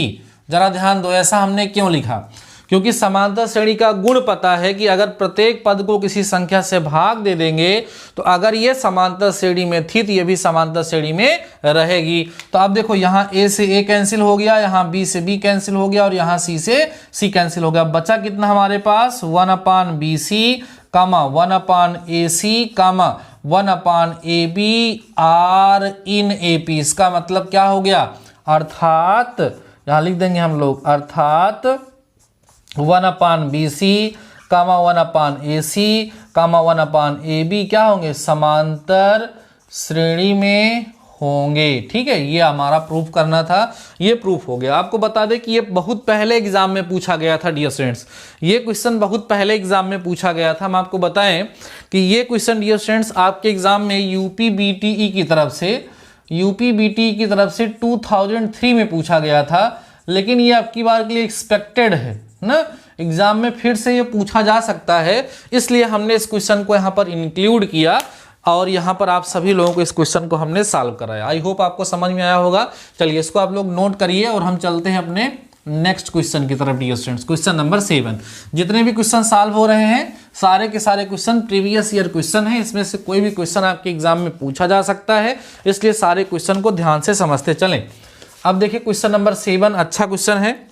जरा ध्यान दो, ऐसा हमने क्यों लिखा, क्योंकि समांतर श्रेणी का गुण पता है कि अगर प्रत्येक पद को किसी संख्या से भाग दे देंगे तो अगर ये समांतर श्रेणी में थी तो ये भी समांतर श्रेणी में रहेगी। तो अब देखो यहाँ A से A कैंसिल हो गया, यहाँ B से B कैंसिल हो गया और यहाँ C से C कैंसिल हो गया। बचा कितना हमारे पास, 1/BC, 1/AC, 1/AB R in AP। इसका मतलब क्या हो गया, अर्थात यहाँ लिख देंगे हम लोग, अर्थात 1/BC, 1/AC, 1/AB क्या होंगे, समांतर श्रेणी में होंगे। ठीक है, ये हमारा प्रूफ करना था, ये प्रूफ हो गया। आपको बता दें कि ये बहुत पहले एग्जाम में पूछा गया था डियर स्टूडेंट्स, ये क्वेश्चन बहुत पहले एग्जाम में पूछा गया था। हम आपको बताएं कि ये क्वेश्चन डियर स्टूडेंट्स आपके एग्जाम में यूपीबीटीई की तरफ से 2003 में पूछा गया था, लेकिन ये आपकी बार के लिए एक्सपेक्टेड है ना, एग्जाम में फिर से ये पूछा जा सकता है, इसलिए हमने इस क्वेश्चन को यहाँ पर इंक्लूड किया और यहाँ पर आप सभी लोगों को इस क्वेश्चन को हमने सॉल्व कराया। आई होप आपको समझ में आया होगा। चलिए इसको आप लोग नोट करिए और हम चलते हैं अपने नेक्स्ट क्वेश्चन की तरफ डियर स्टूडेंट्स। Question number 7। जितने भी क्वेश्चन सॉल्व हो रहे हैं सारे के सारे क्वेश्चन प्रीवियस ईयर क्वेश्चन है, इसमें से कोई भी क्वेश्चन आपके एग्जाम में पूछा जा सकता है, इसलिए सारे क्वेश्चन को ध्यान से समझते चलें। अब देखिए क्वेश्चन नंबर 7 अच्छा क्वेश्चन है,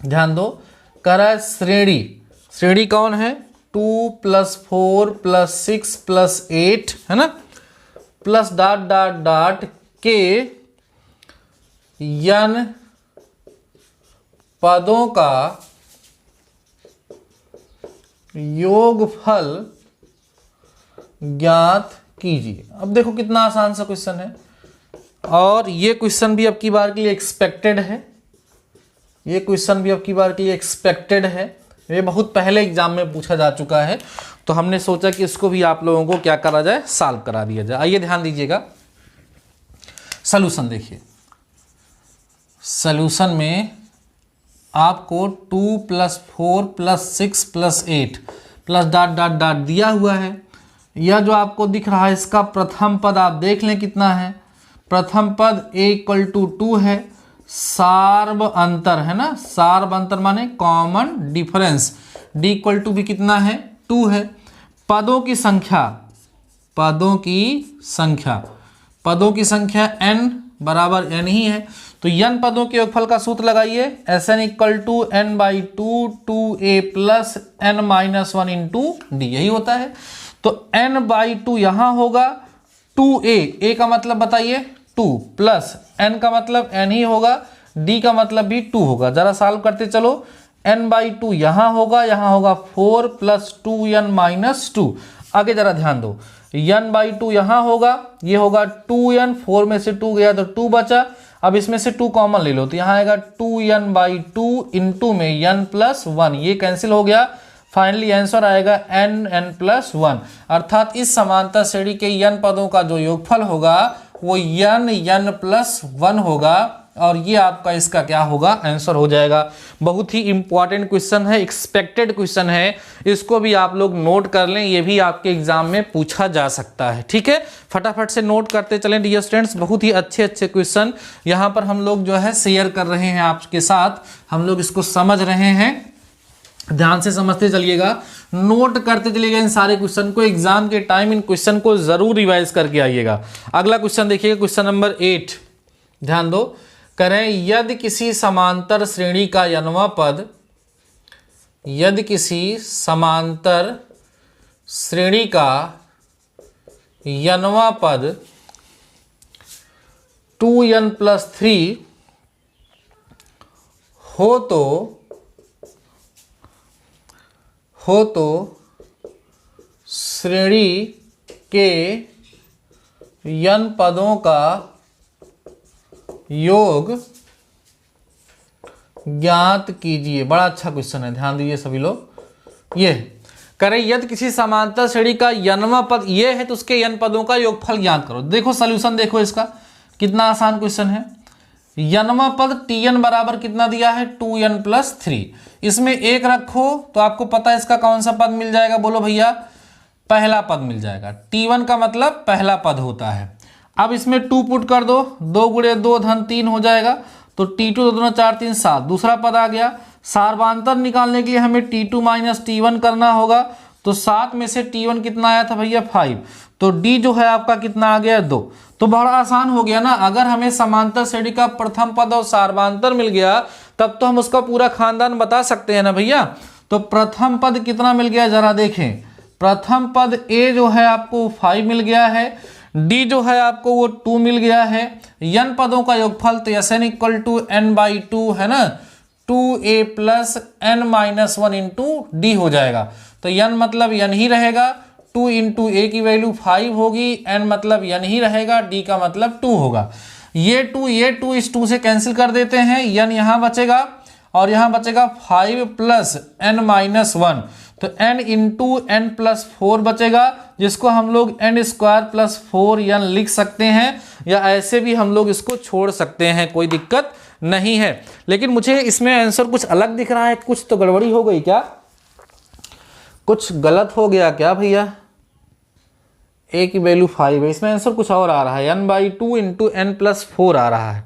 ध्यान दो। कर श्रेणी कौन है, 2 + 4 + 6 + 8 है ना, प्लस डॉट डॉट डॉट के n पदों का योगफल ज्ञात कीजिए। अब देखो कितना आसान सा क्वेश्चन है और ये क्वेश्चन भी अब की बार के लिए एक्सपेक्टेड है, ये क्वेश्चन भी अब की बार के लिए एक्सपेक्टेड है, ये बहुत पहले एग्जाम में पूछा जा चुका है, तो हमने सोचा कि इसको भी आप लोगों को क्या करा जाए, सॉल्व करा दिया जाए। आइए ध्यान दीजिएगा, सॉल्यूशन देखिए। सॉल्यूशन में आपको 2 + 4 + 6 + 8 प्लस डॉट डॉट डॉट दिया हुआ है। यह जो आपको दिख रहा है इसका प्रथम पद आप देख लें कितना है, प्रथम पद a = 2 है, सार्व अंतर है ना, सार्व अंतर माने common difference. D equal to भी कितना है 2 है। पदों की संख्या, पदों की संख्या, पदों की संख्या n बराबर n ही है, तो n पदों के योगफल का सूत्र लगाइए, Sn equal to n by 2 2a plus n minus 1 into D, यही होता है। तो n बाई 2 यहां होगा 2a, a का मतलब बताइए 2 प्लस n का मतलब n ही होगा, d का मतलब भी 2 होगा। जरा सॉल्व करते चलो, n बाई 2 यहां होगा 4 प्लस 2n माइनस 2। आगे जरा ध्यान दो, n बाई 2 यहां होगा, ये होगा 2n, 4 में से 2 गया तो 2 बचा। अब इसमें से 2 कॉमन ले लो तो यहाँ आएगा 2n बाई 2 इंटू में n प्लस 1, ये कैंसिल हो गया। फाइनली आंसर आएगा n प्लस 1, अर्थात इस समांतर श्रेणी के n पदों का जो योगफल होगा वो n प्लस 1 होगा, और ये आपका इसका क्या होगा, आंसर हो जाएगा। बहुत ही इंपॉर्टेंट क्वेश्चन है, एक्सपेक्टेड क्वेश्चन है, इसको भी आप लोग नोट कर लें, ये भी आपके एग्जाम में पूछा जा सकता है। ठीक है, फटाफट से नोट करते चलें डियर स्टूडेंट्स, बहुत ही अच्छे अच्छे क्वेश्चन यहाँ पर हम लोग जो है शेयर कर रहे हैं आपके साथ, हम लोग इसको समझ रहे हैं, ध्यान से समझते चलिएगा, नोट करते चलिएगा इन सारे क्वेश्चन को, एग्जाम के टाइम इन क्वेश्चन को जरूर रिवाइज करके आइएगा। अगला क्वेश्चन देखिएगा, क्वेश्चन नंबर 8, ध्यान दो, करें यदि किसी समांतर श्रेणी का n वां पद, यदि किसी समांतर श्रेणी का n वां पद 2n प्लस 3 हो तो श्रेणी के n पदों का योग ज्ञात कीजिए। बड़ा अच्छा क्वेश्चन है, ध्यान दीजिए सभी लोग। ये करें यदि किसी समांतर श्रेणी का n वां पद ये है तो उसके n पदों का योगफल ज्ञात करो। देखो सॉल्यूशन देखो इसका, कितना आसान क्वेश्चन है। n वां पद tn बराबर कितना दिया है 2n प्लस 3, इसमें 1 रखो तो आपको पता है इसका कौन सा पद मिल जाएगा, बोलो भैया, पहला पद मिल जाएगा। t1 का मतलब पहला पद होता है। अब इसमें 2 पुट कर दो, 2 गुणे 2 धन 3 हो जाएगा, तो t2 2 दूना 4 3 7, दूसरा पद आ गया। सार्वांतर निकालने के लिए हमें t2 माइनस t1 करना होगा, तो 7 में से t1 कितना आया था भैया 5, तो d जो है आपका कितना आ गया 2। तो बड़ा आसान हो गया ना, अगर हमें समांतर श्रेणी का प्रथम पद और सार्वांतर मिल गया तब तो हम उसका पूरा खानदान बता सकते हैं ना भैया। तो प्रथम पद कितना मिल गया जरा देखें, प्रथम पद a जो है आपको 5 मिल गया है, d जो है आपको वो 2 मिल गया है, n पदों का योगफल तो Sn equal to n by 2 है ना, 2a plus n minus 1 into D हो जाएगा। तो n मतलब n ही रहेगा, 2 इंटू a की वैल्यू 5 होगी, n मतलब n ही रहेगा, d का मतलब 2 होगा। ये 2 इस 2 से कैंसिल कर देते हैं, n यहाँ बचेगा और यहाँ बचेगा 5 प्लस n माइनस 1, तो n इंटू n प्लस 4 बचेगा, जिसको हम लोग n स्क्वायर प्लस 4n लिख सकते हैं, या ऐसे भी हम लोग इसको छोड़ सकते हैं, कोई दिक्कत नहीं है। लेकिन मुझे इसमें आंसर कुछ अलग दिख रहा है, कुछ तो गड़बड़ी हो गई क्या, कुछ गलत हो गया क्या भैया। a की वैल्यू 5 है, इसमें आंसर कुछ और आ रहा है, n by 2 into n plus 4 आ रहा है,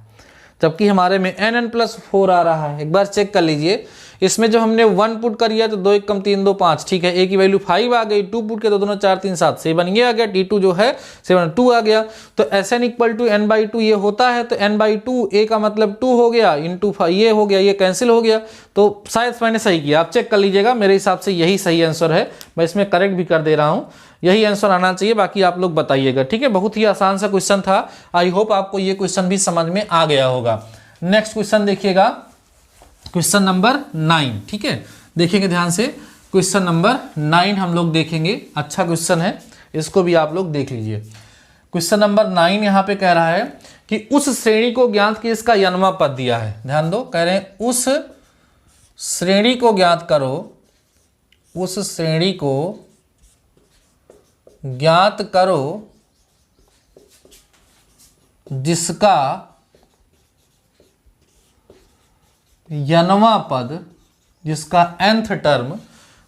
जबकि हमारे में n प्लस 4 आ रहा है। एक बार चेक कर लीजिए, इसमें जब हमने 1 पुट करिए तो 2 1 कम 3 2 5, ठीक है, a की वैल्यू 5 आ गई, 2 पुट के 2 दूना 4 3 7 7 ये आ गया, t2 जो है 7 2 आ गया। तो Sn equal to n by 2 ये होता है, तो n बाई 2 a का मतलब 2 हो गया, इंटू 5 ये हो गया, ये कैंसिल हो गया। तो शायद मैंने सही किया, आप चेक कर लीजिएगा, मेरे हिसाब से यही सही आंसर है, मैं इसमें करेक्ट भी कर दे रहा हूँ, यही आंसर आना चाहिए, बाकी आप लोग बताइएगा। ठीक है, बहुत ही आसान सा क्वेश्चन था, आई होप आपको ये क्वेश्चन भी समझ में आ गया होगा। नेक्स्ट क्वेश्चन देखिएगा, क्वेश्चन नंबर 9, ठीक है, देखेंगे ध्यान से, क्वेश्चन नंबर 9 हम लोग देखेंगे, अच्छा क्वेश्चन है, इसको भी आप लोग देख लीजिए। क्वेश्चन नंबर 9 यहाँ पे कह रहा है कि उस श्रेणी को ज्ञात की इसका n वां पद दिया है, ध्यान दो, कह रहे हैं उस श्रेणी को ज्ञात करो, उस श्रेणी को ज्ञात करो जिसका n वां पद, जिसका nth टर्म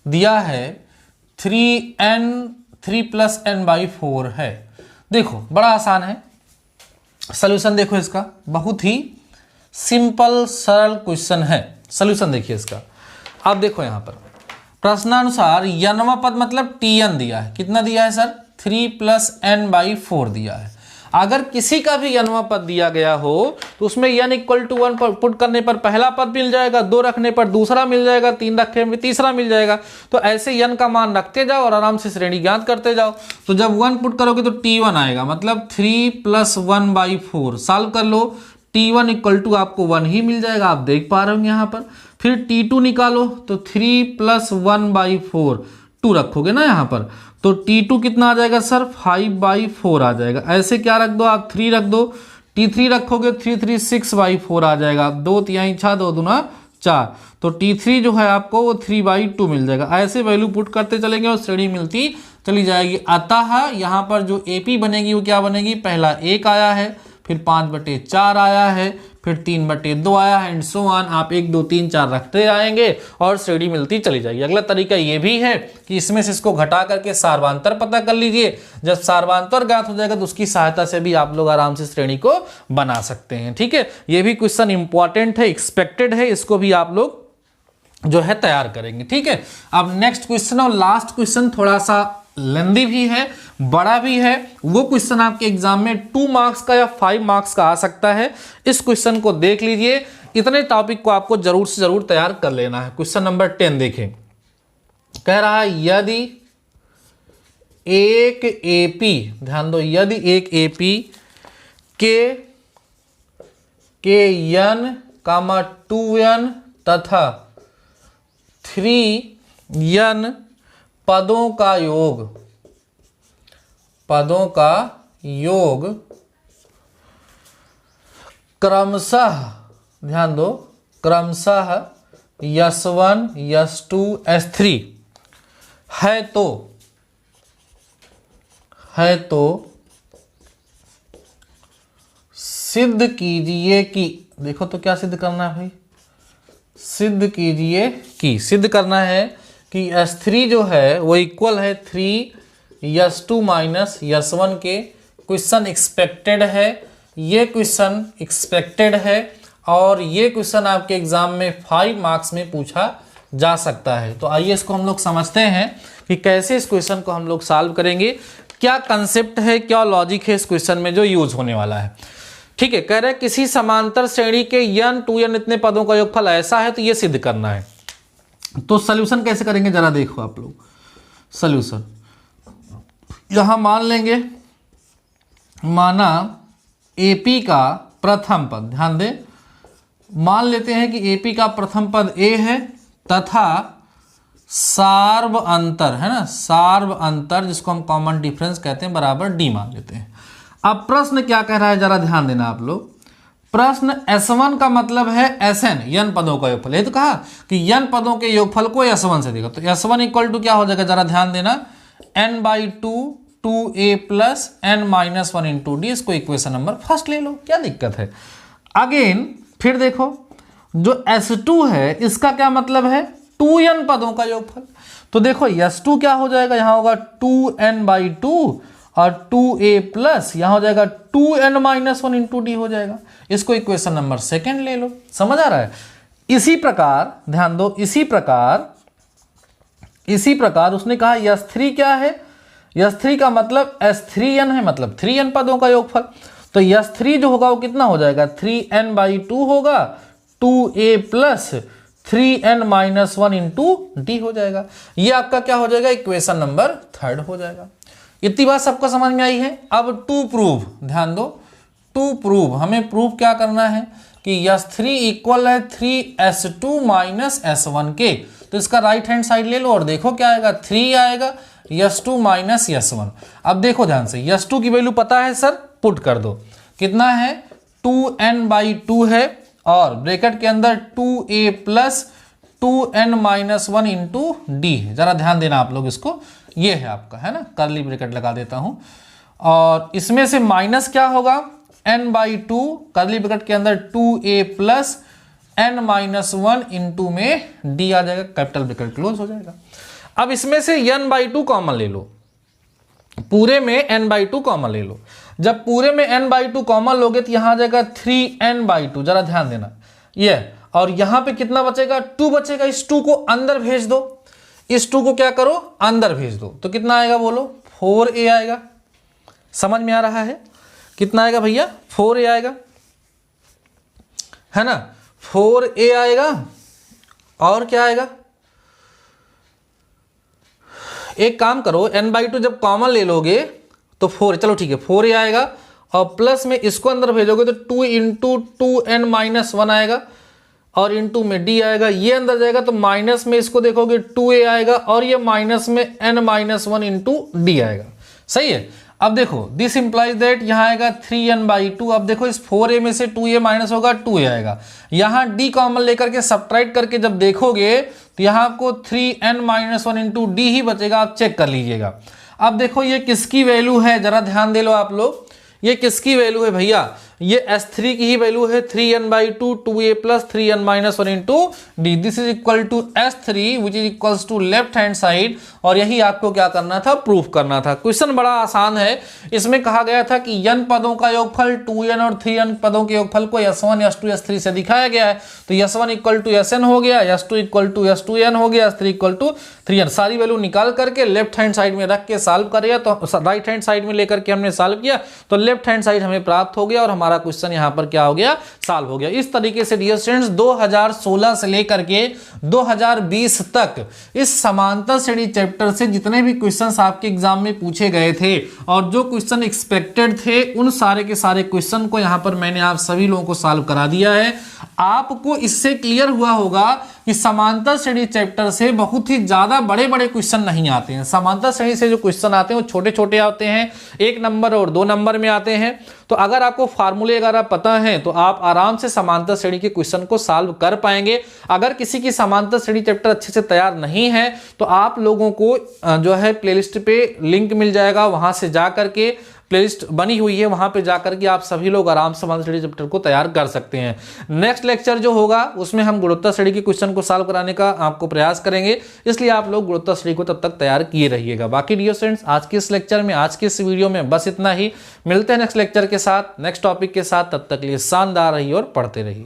दिया है 3 प्लस n बाई 4 है। देखो बड़ा आसान है, सॉल्यूशन देखो इसका, बहुत ही सिंपल सरल क्वेश्चन है। सोल्यूशन देखिए इसका। अब देखो यहाँ पर प्रश्नानुसार यनवा पद मतलब tn दिया है, कितना दिया है सर 3 + n/4 दिया है। अगर किसी का भी यनवा पद दिया गया हो तो उसमें n = 1 पर पुट करने पर पहला पद मिल जाएगा, 2 रखने पर दूसरा मिल जाएगा, 3 रखने पर तीसरा मिल जाएगा। तो ऐसे n का मान रखते जाओ और आराम से श्रेणी ज्ञात करते जाओ। तो जब 1 पुट करोगे तो t1 आएगा, मतलब 3 + 1/4 सॉल्व कर लो, t1 = आपको 1 ही मिल जाएगा, आप देख पा रहे होंगे यहाँ पर। फिर t2 निकालो तो 3 + 1/4 2 रखोगे ना यहाँ पर, तो t2 कितना आ जाएगा सर 5/4 आ जाएगा। ऐसे क्या रख दो आप 3 रख दो, t3 रखोगे 3 3 6/4 आ जाएगा, 2 3 6 2 दूना 4, तो t3 जो है आपको वो 3/2 मिल जाएगा। ऐसे वैल्यू पुट करते चलेंगे और श्रेणी मिलती चली जाएगी। अतः यहाँ पर जो AP बनेगी वो क्या बनेगी, पहला 1 आया है, फिर 5/4 आया है, फिर 3/2 आया है, एंड सो ऑन। आप 1 2 3 4 रखते आएंगे और श्रेणी मिलती चली जाएगी। अगला तरीका ये भी है कि इसमें से इसको घटा करके सार्वधांतर पता कर लीजिए। जब सार्वधांतर ज्ञात हो जाएगा तो उसकी सहायता से भी आप लोग आराम से श्रेणी को बना सकते हैं। ठीक है, ये भी क्वेश्चन इंपॉर्टेंट है, एक्सपेक्टेड है, इसको भी आप लोग जो है तैयार करेंगे। ठीक है, अब नेक्स्ट क्वेश्चन और लास्ट क्वेश्चन थोड़ा सा लेंदी भी है, बड़ा भी है। वो क्वेश्चन आपके एग्जाम में 2 मार्क्स का या 5 मार्क्स का आ सकता है। इस क्वेश्चन को देख लीजिए, इतने टॉपिक को आपको जरूर से जरूर तैयार कर लेना है। क्वेश्चन नंबर 10 देखें, कह रहा है यदि एक AP, ध्यान दो, यदि एक AP के n, 2n तथा 3n पदों का योग क्रमशः, ध्यान दो, क्रमशः s1 s2 s3 है तो सिद्ध कीजिए कि, देखो तो क्या सिद्ध करना है भाई, सिद्ध कीजिए कि, सिद्ध करना है कि s3 जो है वो इक्वल है 3s2 - s1 के। क्वेश्चन एक्सपेक्टेड है, ये क्वेश्चन एक्सपेक्टेड है और ये क्वेश्चन आपके एग्जाम में 5 मार्क्स में पूछा जा सकता है। तो आइए इसको हम लोग समझते हैं कि कैसे इस क्वेश्चन को हम लोग सॉल्व करेंगे, क्या कंसेप्ट है, क्या लॉजिक है इस क्वेश्चन में जो यूज होने वाला है। ठीक है, कह रहे हैं किसी समांतर श्रेणी के n 2n इतने पदों का योगफल ऐसा है तो ये सिद्ध करना है। तो सॉल्यूशन कैसे करेंगे जरा देखो आप लोग। सॉल्यूशन यहां मान लेंगे, माना AP का प्रथम पद, ध्यान दें, मान लेते हैं कि AP का प्रथम पद A है तथा सार्व अंतर है ना, सार्व अंतर जिसको हम कॉमन डिफरेंस कहते हैं बराबर D मान लेते हैं। अब प्रश्न क्या कह रहा है जरा ध्यान देना आप लोग। प्रश्न S1 का मतलब है Sn, n पदों का योगफल। ये तो कहा कि n पदों के योगफल को S1 से देगा, तो S1 = क्या हो जाएगा जरा ध्यान देना, n/2 2a + n - 1 × d। इसको इक्वेशन नंबर फर्स्ट ले लो, क्या दिक्कत है। अगेन फिर देखो जो S2 है इसका क्या मतलब है 2n पदों का योगफल। तो देखो S2 क्या हो जाएगा, यहाँ होगा 2n/2 और 2a प्लस यहाँ हो जाएगा 2n - 1 × d हो जाएगा। इसको इक्वेशन नंबर सेकंड ले लो, समझ आ रहा है। इसी प्रकार ध्यान दो, इसी प्रकार उसने कहा S3 क्या है, S3 का मतलब S3n है, मतलब 3n पदों का योगफल। तो S3 जो होगा वो कितना हो जाएगा 3n/2 होगा, 2a प्लस 3n - 1 × d हो जाएगा। ये आपका क्या हो जाएगा, इक्वेशन नंबर थर्ड हो जाएगा। इतनी बात सबको समझ में आई है। अब टू प्रूव, ध्यान दो, टू प्रूव हमें प्रूव क्या करना है कि S3 इक्वल है 3s2 - s1 के। तो इसका राइट हैंड साइड ले लो और देखो क्या आएगा, 3 आएगा, s2 - s1। अब देखो ध्यान से, s2 की वैल्यू पता है सर, पुट कर दो, कितना है 2n/2 है और ब्रैकेट के अंदर 2a प्लस 2n - 1 × d है। जरा ध्यान देना आप लोग इसको, ये है आपका, है ना, कर्ली ब्रैकेट लगा देता हूं और इसमें से माइनस क्या होगा n/2, कर्ली ब्रैकेट के अंदर 2a प्लस n - 1 × में d आ जाएगा, कैपिटल ब्रैकेट क्लोज हो जाएगा। अब इसमें से n/2 कॉमन ले लो, पूरे में n/2 कॉमन ले लो। जब पूरे में n/2 कॉमन लोगे तो यहां आ जाएगा 3n/2, जरा ध्यान देना ये। और यहां पे कितना बचेगा, 2 बचेगा। इस 2 को अंदर भेज दो, इस 2 को क्या करो, अंदर भेज दो, तो कितना आएगा बोलो, 4a आएगा। समझ में आ रहा है, कितना आएगा भैया, 4a आएगा, है ना, 4a आएगा। और क्या आएगा, एक काम करो, n/2 जब कॉमन ले लोगे तो 4, चलो ठीक है 4a आएगा, और प्लस में इसको अंदर भेजोगे तो 2 × 2n-1 आएगा, और इंटू में d आएगा, ये अंदर जाएगा तो माइनस में इसको देखोगे 2a आएगा, और ये माइनस में n-1 इंटू d आएगा। सही है। अब देखो दिस इंप्लाइज दैट यहाँ आएगा 3n/2। अब देखो इस 4a में से 2a माइनस होगा, 2a आएगा। यहाँ d कॉमन लेकर के सब्ट्रैक्ट करके जब देखोगे तो यहाँ आपको 3n-1 इंटू d ही बचेगा। आप चेक कर लीजिएगा। अब देखो ये किसकी वैल्यू है, जरा ध्यान दे लो आप लोग, ये किसकी वैल्यू है भैया, ये S3 की ही वैल्यू है, 3n/2 2a plus 3n-1 into D. This is equal to S3 which is equals to left hand side. और यही आपको क्या करना था, प्रूफ करना था। क्वेश्चन बड़ा आसान है। इसमें कहा गया था कि n पदों का योगफल 2n और 3n पदों के योगफल को S1 S2 S3 से दिखाया गया है। तो S1 इक्वल टू Sn हो गया, S2 इक्वल टू S2n हो गया, S3 इक्वल टू 3n। सारी वैल्यू निकाल करके लेफ्ट हैंड साइड में रख के सॉल्व करिए, तो राइट हैंड साइड में लेकर के हमने सॉल्व किया तो लेफ्ट हैंड साइड हमें प्राप्त हो गया, और हमारा क्वेश्चन यहां पर क्या हो गया, सॉल्व हो गया। इस तरीके से डियर स्टूडेंट्स 2016 से लेकर के 2020 तक इस समांतर श्रेणी चैप्टर से जितने भी क्वेश्चंस आपके एग्जाम में पूछे गए थे और जो क्वेश्चन एक्सपेक्टेड थे, उन सारे के सारे क्वेश्चन को यहां पर मैंने आप सभी लोगों को सॉल्व करा दिया है। आपको इससे क्लियर हुआ होगा कि समांतर श्रेणी चैप्टर से बहुत ही ज्यादा बड़े बड़े क्वेश्चन नहीं आते हैं। समांतर श्रेणी से जो क्वेश्चन आते हैं वो छोटे छोटे आते हैं, 1 नंबर और 2 नंबर में आते हैं। तो अगर आपको फार्मूले अगर आप पता है तो आप आराम से समांतर श्रेणी के क्वेश्चन को सॉल्व कर पाएंगे। अगर किसी की समांतर श्रेणी चैप्टर अच्छे से तैयार नहीं है तो आप लोगों को जो है प्लेलिस्ट पे लिंक मिल जाएगा, वहां से जा करके प्लेलिस्ट बनी हुई है, वहां पे जाकर के आप सभी लोग आराम से समांतर श्रेणी चैप्टर को तैयार कर सकते हैं। नेक्स्ट लेक्चर जो होगा उसमें हम गुणोत्तर श्रेणी के क्वेश्चन को सॉल्व कराने का आपको प्रयास करेंगे, इसलिए आप लोग गुणोत्तर श्रेणी को तब तक तैयार किए रहिएगा। बाकी डियर स्टूडेंट्स आज के इस लेक्चर में, आज के इस वीडियो में बस इतना ही। मिलते हैं नेक्स्ट लेक्चर के साथ, नेक्स्ट टॉपिक के साथ। तब तक के लिए शानदार रहिए और पढ़ते रहिए।